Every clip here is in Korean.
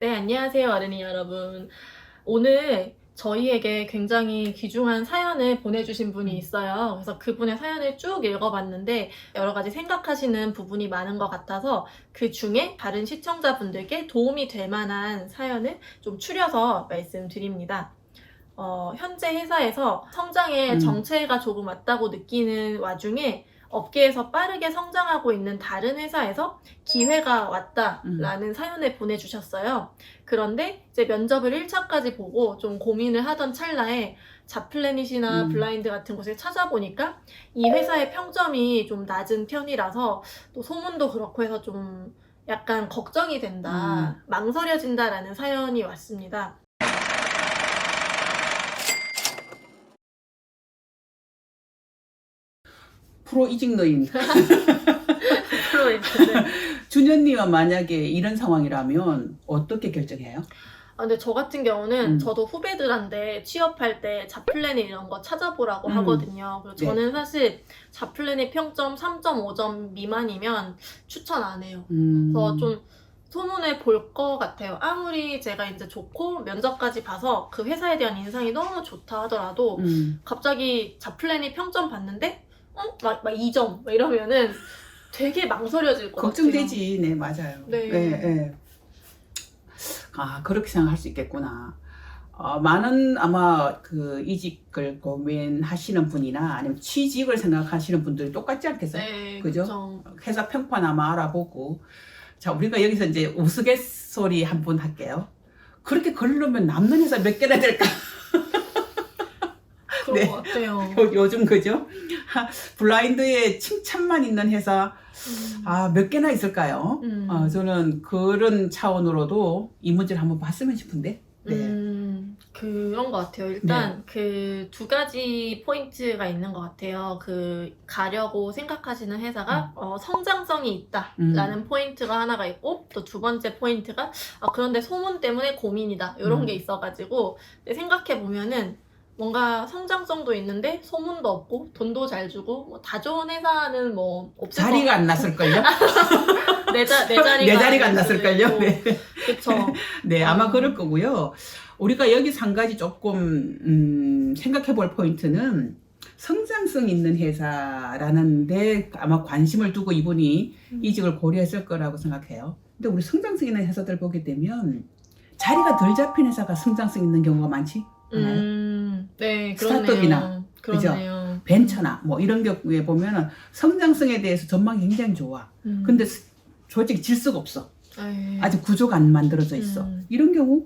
네, 안녕하세요, 어른이 여러분. 오늘 저희에게 굉장히 귀중한 사연을 보내주신 분이 음. 있어요. 그래서 그분의 사연을 쭉 읽어봤는데 여러 가지 생각하시는 부분이 많은 것 같아서 그 중에 다른 시청자분들께 도움이 될 만한 사연을 좀 추려서 말씀드립니다. 현재 회사에서 성장에 음. 정체가 조금 왔다고 느끼는 와중에 업계에서 빠르게 성장하고 있는 다른 회사에서 기회가 음. 왔다라는 사연을 보내주셨어요. 그런데 이제 면접을 1차까지 보고 좀 고민을 하던 찰나에 잡플래닛이나 음. 블라인드 같은 곳을 찾아보니까 이 회사의 평점이 좀 낮은 편이라서 또 소문도 그렇고 해서 좀 약간 걱정이 된다, 음. 망설여진다라는 사연이 왔습니다. 프로 이직너인 프로이트는 준현님은 만약에 이런 상황이라면 어떻게 결정해요? 근데 저 같은 경우는 음. 저도 후배들한테 취업할 때 잡플래닛 이런 거 찾아보라고 음. 하거든요. 그리고 네. 저는 사실 잡플래닛 평점 3.5점 미만이면 추천 안 해요. 그래서 음. 좀 소문을 볼 것 같아요. 아무리 제가 이제 좋고 면접까지 봐서 그 회사에 대한 인상이 너무 좋다 하더라도 음. 갑자기 잡플래닛 평점 봤는데 막 2점 막 이러면은 되게 망설여질 것 같아요. 걱정되지. 네, 맞아요. 예, 네. 예. 아, 그렇게 생각할 수 있겠구나. 많은 아마 그 이직을 고민하시는 분이나 아니면 취직을 생각하시는 분들이 똑같지 않겠어요? 네, 그죠? 그쵸. 회사 평판 아마 알아보고. 자, 우리가 여기서 이제 우스갯소리 한 번 할게요. 그렇게 걸르면 남는 회사 몇 개나 될까? 그런 네. 것 같아요. 요즘 그죠? 블라인드에 칭찬만 있는 회사, 몇 개나 있을까요? 음. 저는 그런 차원으로도 이 문제를 한번 봤으면 싶은데. 네. 그런 것 같아요. 네. 일단 그 두 가지 포인트가 있는 것 같아요. 그 가려고 생각하시는 회사가 성장성이 있다라는 음. 포인트가 하나가 있고, 또 두 번째 포인트가 그런데 소문 때문에 고민이다 이런 게 음. 있어가지고 생각해 보면은 뭔가 성장성도 있는데 소문도 없고 돈도 잘 주고 뭐 다 좋은 회사는 뭐 없을 것 자리가 안 같고 났을걸요? 내 자리가 내 자리가 안 아닐 수도 났을걸요? 있고. 네. 그쵸. 네, 아마 그럴 거고요. 우리가 여기서 한 가지 조금 생각해 볼 포인트는 성장성 있는 회사라는 데 아마 관심을 두고 이분이 이직을 고려했을 거라고 생각해요. 근데 우리 성장성 있는 회사들 보게 되면 자리가 덜 잡힌 회사가 성장성 있는 경우가 많지 않아요? 네, 스타트업이나, 그렇네요. 그죠? 그렇네요. 벤처나 뭐 이런 경우에 보면은 성장성에 대해서 전망이 굉장히 좋아. 근데 솔직히 질 수가 없어. 에이. 아직 구조가 안 만들어져 있어. 음. 이런 경우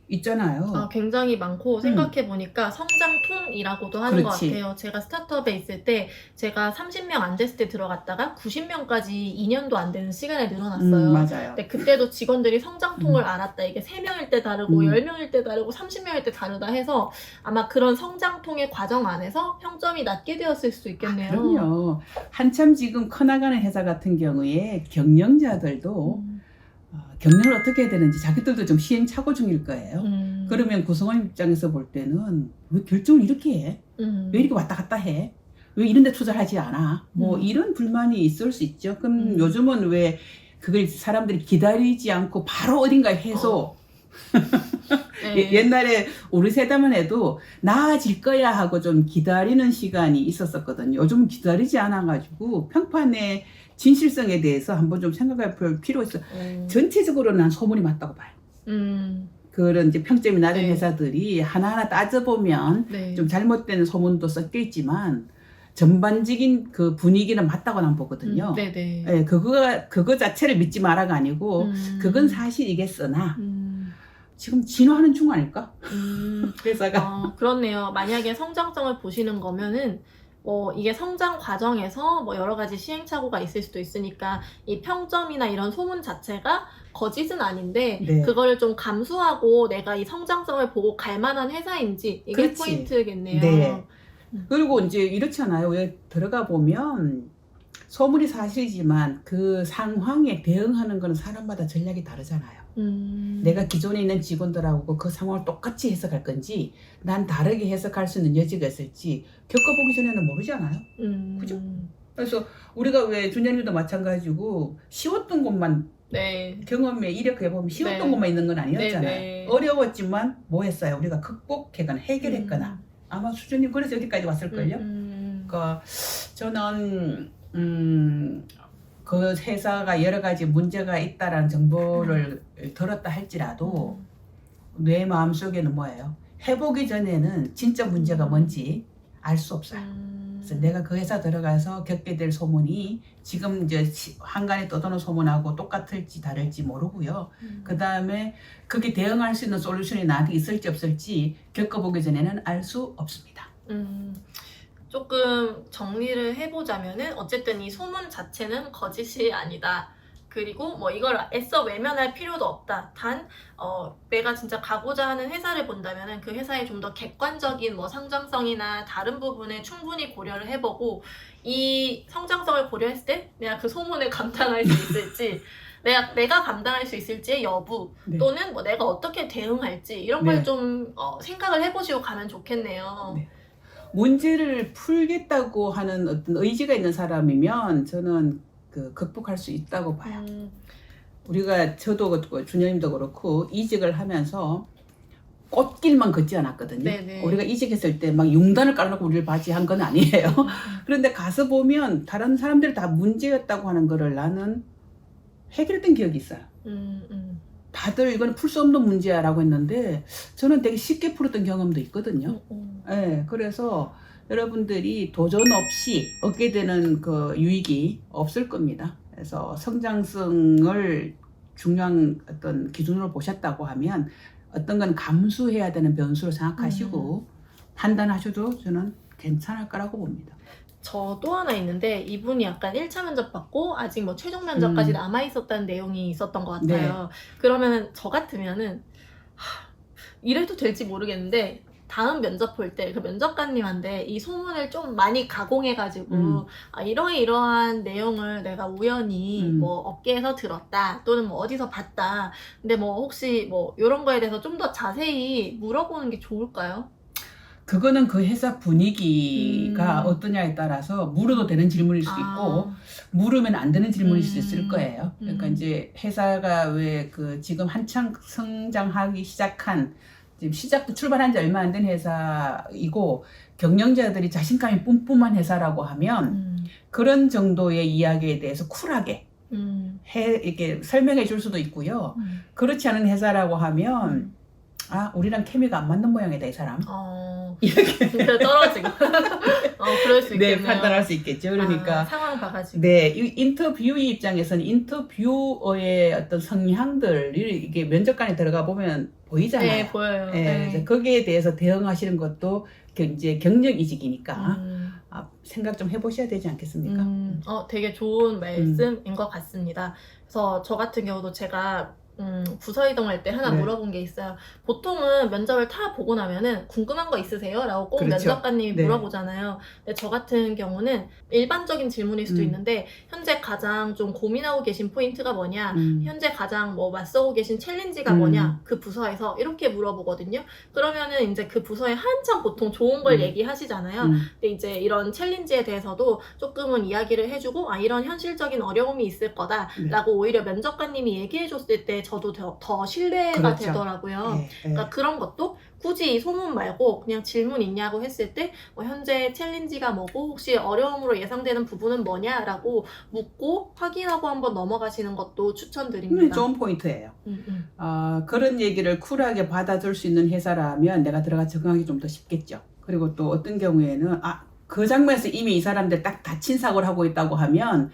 있잖아요. 굉장히 많고 생각해보니까 성장통이라고도 하는 것 그렇지. 같아요. 제가 스타트업에 있을 때 제가 30명 안 됐을 때 들어갔다가 90명까지 2년도 안 되는 시간에 늘어났어요. 맞아요. 근데 그때도 직원들이 성장통을 알았다. 이게 3명일 때 다르고 10명일 때 다르고 30명일 때 다르다 해서 아마 그런 성장통의 과정 안에서 평점이 낮게 되었을 수도 있겠네요. 그럼요. 한참 지금 커나가는 회사 같은 경우에 경영자들도 경영을 어떻게 해야 되는지 자기들도 좀 시행착오 중일 거예요. 그러면 구성원 입장에서 볼 때는 왜 결정을 이렇게 해? 왜 이렇게 왔다 갔다 해? 왜 이런 데 투자하지 않아? 뭐 이런 불만이 있을 수 있죠. 그럼 요즘은 왜 그걸 사람들이 기다리지 않고 바로 어딘가에 해서 네. 옛날에 우리 세대만 해도 나아질 거야 하고 좀 기다리는 시간이 있었었거든요. 요즘은 기다리지 않아가지고 평판의 진실성에 대해서 한번 좀 생각해 볼 필요가 있어요. 전체적으로 난 소문이 맞다고 봐요. 그런 이제 평점이 낮은 네. 회사들이 하나하나 따져보면 네. 좀 잘못된 소문도 섞여 있지만 전반적인 그 분위기는 맞다고 난 보거든요. 네네. 예, 그거 자체를 믿지 마라가 아니고 그건 사실이겠으나 지금 진화하는 중 아닐까? 회사가. 그렇네요. 만약에 성장성을 보시는 거면은 이게 성장 과정에서 뭐 여러 가지 시행착오가 있을 수도 있으니까 이 평점이나 이런 소문 자체가 거짓은 아닌데 네. 그거를 좀 감수하고 내가 이 성장성을 보고 갈 만한 회사인지 이게 그렇지. 포인트겠네요. 네. 그리고 이제 이렇잖아요. 왜 들어가 보면 소문이 사실이지만 그 상황에 대응하는 거는 사람마다 전략이 다르잖아요. 내가 기존에 있는 직원들하고 그 상황을 똑같이 해석할 건지 난 다르게 해석할 수 있는 여지가 있을지 겪어보기 전에는 모르잖아요. 그죠? 그래서 우리가 왜 준현님도 마찬가지고 쉬웠던 것만 네. 경험에 이력해보면 쉬웠던 네. 것만 있는 건 아니었잖아요. 네. 어려웠지만 뭐 했어요? 우리가 극복해거나 해결했거나 아마 수준님 그래서 여기까지 왔을걸요. 그러니까 저는 그 회사가 여러 가지 문제가 있다라는 정보를 들었다 할지라도 내 마음속에는 뭐예요? 해보기 전에는 진짜 문제가 뭔지 알 수 없어요. 그래서 내가 그 회사 들어가서 겪게 될 소문이 지금 이제 한간에 떠도는 소문하고 똑같을지 다를지 모르고요. 그 다음에 그게 대응할 수 있는 솔루션이 나한테 있을지 없을지 겪어보기 전에는 알 수 없습니다. 조금 정리를 해보자면은 어쨌든 이 소문 자체는 거짓이 아니다. 그리고 뭐 이걸 애써 외면할 필요도 없다. 단 내가 진짜 가고자 하는 회사를 본다면은 그 회사의 좀 더 객관적인 뭐 성장성이나 다른 부분에 충분히 고려를 해보고 이 성장성을 고려했을 때 내가 그 소문을 감당할 수 있을지 내가 감당할 수 있을지의 여부 네. 또는 뭐 내가 어떻게 대응할지 이런 네. 걸 좀 생각을 해보시고 가면 좋겠네요. 네. 문제를 풀겠다고 하는 어떤 의지가 있는 사람이면 저는 극복할 수 있다고 봐요. 우리가 저도 그렇고 준현님도 그렇고 이직을 하면서 꽃길만 걷지 않았거든요. 네네. 우리가 이직했을 때 막 융단을 깔아놓고 우리를 맞이한 건 아니에요. 그런데 가서 보면 다른 사람들이 다 문제였다고 하는 거를 나는 해결했던 기억이 있어요. 다들 이건 풀 수 없는 문제야 라고 했는데 저는 되게 쉽게 풀었던 경험도 있거든요. 네, 그래서 여러분들이 도전 없이 얻게 되는 그 유익이 없을 겁니다. 그래서 성장성을 중요한 어떤 기준으로 보셨다고 하면 어떤 건 감수해야 되는 변수로 생각하시고 판단하셔도 저는 괜찮을 거라고 봅니다. 저 또 하나 있는데 이분이 약간 1차 면접 받고 아직 뭐 최종 면접까지 남아있었다는 내용이 있었던 것 같아요. 그러면 저 같으면은 이래도 될지 모르겠는데 다음 면접 볼 때 그 면접관님한테 이 소문을 좀 많이 가공해가지고 이러한 내용을 내가 우연히 뭐 업계에서 들었다 또는 뭐 어디서 봤다. 근데 뭐 혹시 뭐 이런 거에 대해서 좀 더 자세히 물어보는 게 좋을까요? 그거는 그 회사 분위기가 어떠냐에 따라서 물어도 되는 질문일 수도 있고 물으면 안 되는 질문일 수도 있을 거예요. 그러니까 이제 회사가 왜 그 지금 한창 성장하기 시작한 지금 시작도 출발한 지 얼마 안 된 회사이고 경영자들이 자신감이 뿜뿜한 회사라고 하면 그런 정도의 이야기에 대해서 쿨하게 이렇게 설명해 줄 수도 있고요. 그렇지 않은 회사라고 하면 우리랑 케미가 안 맞는 모양이다 이 사람. 이렇게 떨어지고. 그럴 수 있겠네요. 네, 판단할 수 있겠죠. 그러니까 상황 봐가지고. 네, 이 인터뷰의 입장에서는 인터뷰어의 어떤 성향들이 이게 면접관에 들어가 보면 보이잖아요. 네, 보여요. 네, 그래서 거기에 대해서 대응하시는 것도 이제 경력 이직이니까 생각 좀 해보셔야 되지 않겠습니까? 되게 좋은 말씀인 것 같습니다. 그래서 저 같은 경우도 제가 부서 이동할 때 하나 물어본 게 있어요. 보통은 면접을 다 보고 나면은 궁금한 거 있으세요? 라고 꼭 그렇죠. 면접관님이 물어보잖아요. 근데 저 같은 경우는 일반적인 질문일 수도 있는데 현재 가장 좀 고민하고 계신 포인트가 뭐냐? 현재 가장 뭐 맞서고 계신 챌린지가 뭐냐? 그 부서에서 이렇게 물어보거든요. 그러면은 이제 그 부서에 한참 보통 좋은 걸 얘기하시잖아요. 근데 이제 이런 챌린지에 대해서도 조금은 이야기를 해주고 이런 현실적인 어려움이 있을 거다 라고 오히려 면접관님이 얘기해줬을 때 저도 더 신뢰가 되더라고요. 그러니까 그런 것도 굳이 소문 말고 그냥 질문 있냐고 했을 때 뭐 현재 챌린지가 뭐고 혹시 어려움으로 예상되는 부분은 뭐냐라고 묻고 확인하고 한번 넘어가시는 것도 추천드립니다. 좋은 포인트예요. 그런 얘기를 쿨하게 받아줄 수 있는 회사라면 내가 들어가 적응하기 좀 더 쉽겠죠. 그리고 또 어떤 경우에는 그 장면에서 이미 이 사람들 딱 다친 사고를 하고 있다고 하면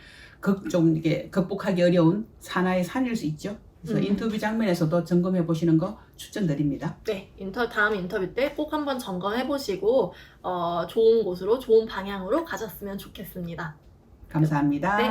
좀 이게 극복하기 어려운 산하의 산일 수 있죠. 그래서 인터뷰 장면에서도 점검해 보시는 거 추천드립니다. 네, 다음 인터뷰 때 꼭 한번 점검해 보시고 좋은 곳으로 좋은 방향으로 가셨으면 좋겠습니다. 감사합니다. 네.